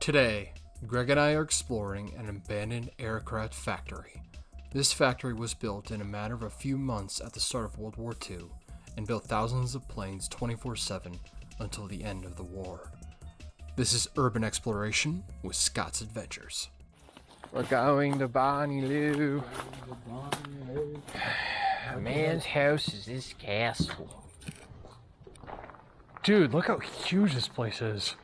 Today, Greg and I are exploring an abandoned aircraft factory. This factory was built in a matter of a few months at the start of World War II and built thousands of planes 24/7 until the end of the war. This is Urban Exploration with Scott's Adventures. We're going to Bonnie Lou. A man's house is his castle. Dude, look how huge this place is.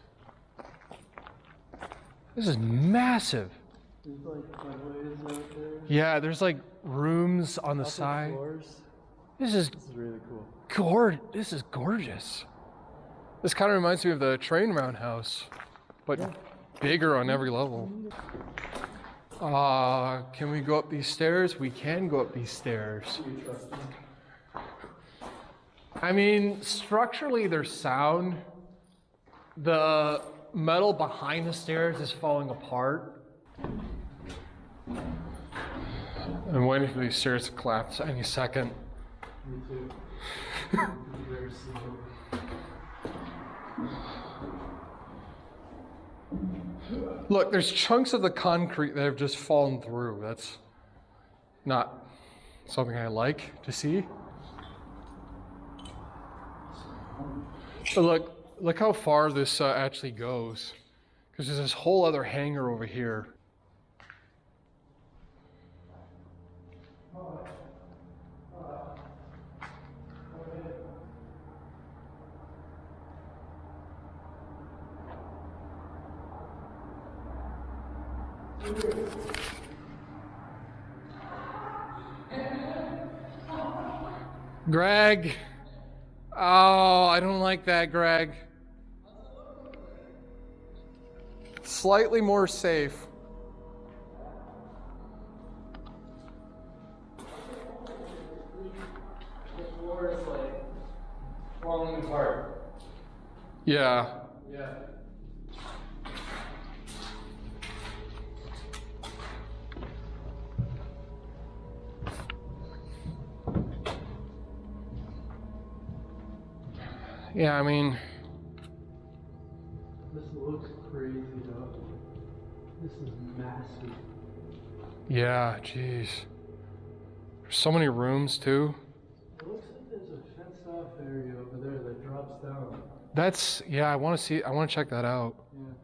This is massive. There's like highways out there. Yeah, there's like rooms on the side. Floors. This is really cool. This is gorgeous. This kind of reminds me of the train roundhouse, but bigger on every level. Can we go up these stairs? We can go up these stairs. Do you trust me? I mean, structurally they're sound. The metal behind the stairs is falling apart. I'm waiting for these stairs to collapse any second. Me too. Very slow. Look, there's chunks of the concrete that have just fallen through. That's not something I like to see. But look how far this actually goes. Because there's this whole other hangar over here. Greg. Oh, I don't like that, Greg. Slightly more safe. The floor is like falling apart. Yeah. Yeah. Yeah, I mean, This looks crazy though. This is massive. yeah, jeez. There's so many rooms too. It looks like there's a fenced off area over there that drops down. I want to check that out. Yeah.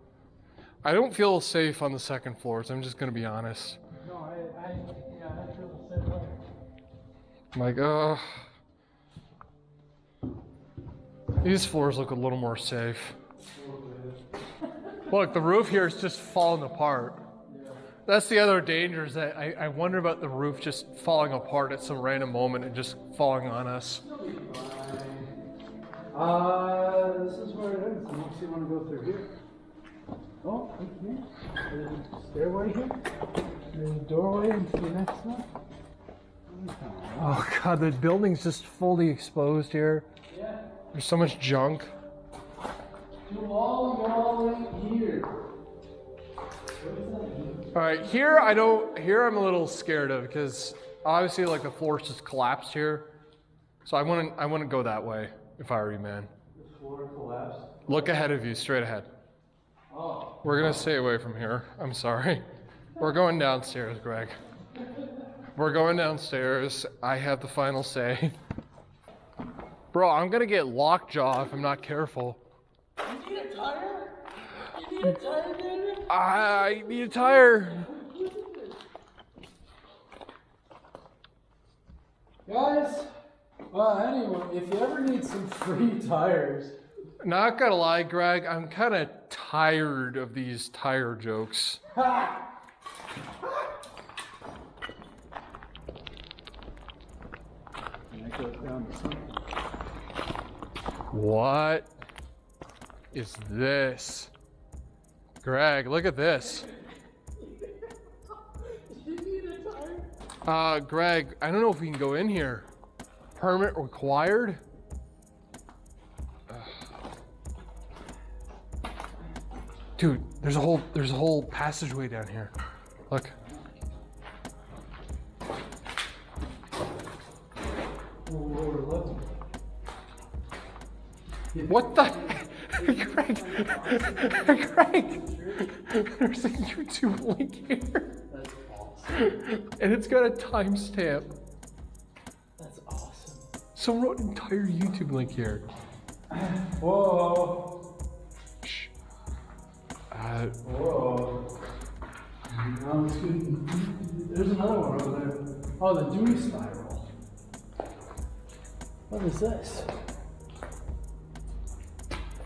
I don't feel safe on the second floors. I'm just going to be honest. No, I feel the same way. I'm like, these floors look a little more safe. Look, the roof here is just falling apart. That's the other danger, is that I wonder about the roof just falling apart at some random moment and just falling on us. This is where it ends. Unless you want to go through here. Oh, right here. There's a stairway here. There's a doorway into the next one. Oh God, the building's just fully exposed here. Yeah. There's so much junk. All right here. All right, here I'm a little scared of, because obviously like the floor's just collapsed here. So I wouldn't go that way if I were you, man. The floor collapsed. Look ahead of you, straight ahead. Oh. We're gonna stay away from here. I'm sorry. We're going downstairs, Greg. We're going downstairs. I have the final say. Bro, I'm gonna get lockjaw if I'm not careful. You need a tire? You need a tire, David? I need a tire. Guys, anyway, if you ever need some free tires. Not gonna lie, Greg, I'm kind of tired of these tire jokes. Ha! And that goes down to something. What is this? Greg, look at this. You need a tire? Greg, I don't know if we can go in here. Permit required? Dude, there's a whole passageway down here. Look. Lower level. What the? Greg! Greg! There's a YouTube link here. That's awesome. And it's got a timestamp. That's awesome. Someone wrote an entire YouTube link here. Whoa. Shh. Whoa. Now it's good. There's another one over there. Oh, the Dewey Spiral. What is this?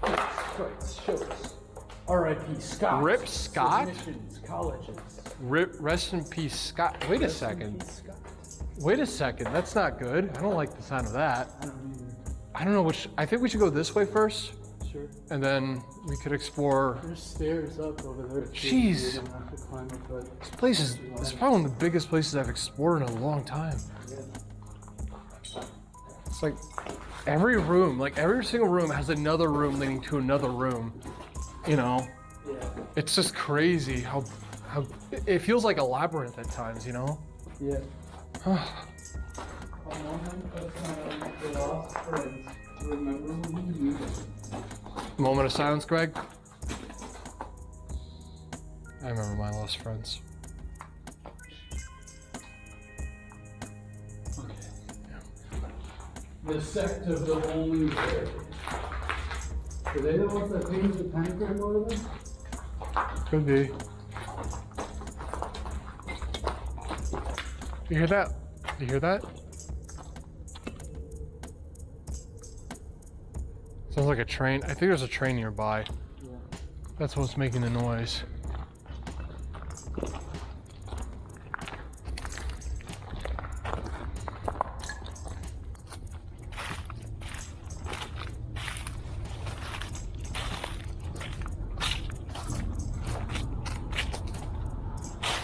Right, shows. R.I.P. Scott. Rip Scott? Submissions, colleges. Rest in peace, Scott. Wait a second. Wait a second. That's not good. I don't like the sound of that. I don't either. I don't know which. I think we should go this way first, Sure. and then we could explore. There's stairs up over there. too. Jeez. You don't have to climb up, but This place is. This is probably one of the biggest places I've explored in a long time. yeah. It's like every room, like every single room has another room leading to another room. You know, Yeah. it's just crazy how it feels like a labyrinth at times. You know. Yeah. A moment of silence for lost friends to remember who you knew. Moment of silence, Greg. I remember my lost friends. Okay. The sect of the only way. Are they the ones that painted the pentagram over them? Could be. You hear that? You hear that? Sounds like a train. I think there's a train nearby. Yeah. That's what's making the noise.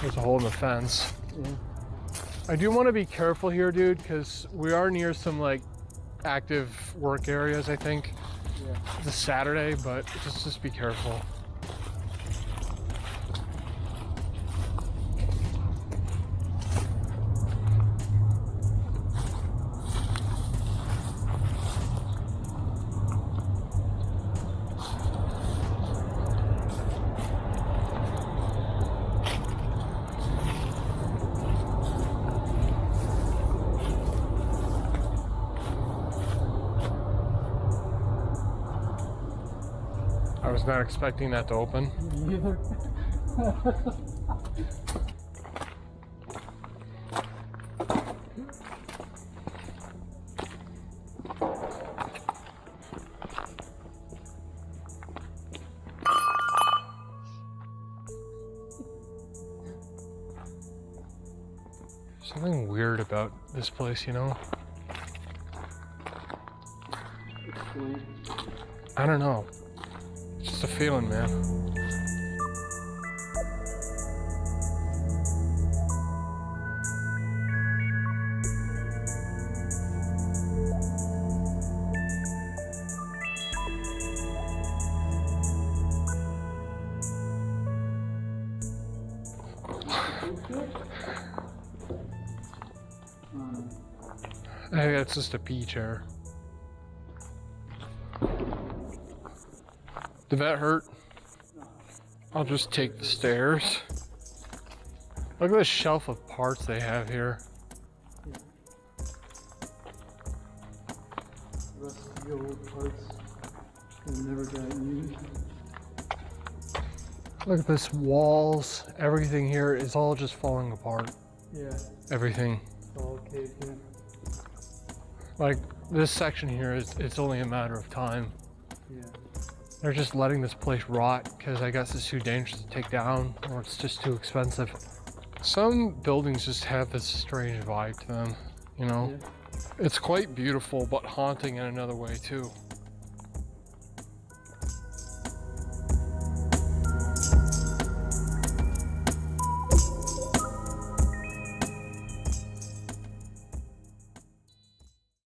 There's a hole in the fence. Yeah. I do want to be careful here, dude, because we are near some like active work areas, I think. Yeah. It's a Saturday, but just be careful. I was not expecting that to open. Me either. Something weird about this place, you know? Explain. I don't know. It's just a feeling, man. I think that's just a pea chair. Did that hurt? I'll just take the stairs. Look at the shelf of parts they have here. Rusty old parts that never got used. Look at this walls. Everything here is all just falling apart. Yeah. Everything. It's all caved in. Like this section here is, it's only a matter of time. Yeah. They're just letting this place rot because I guess it's too dangerous to take down or it's just too expensive. Some buildings just have this strange vibe to them, you know? Yeah. It's quite beautiful, but haunting in another way too.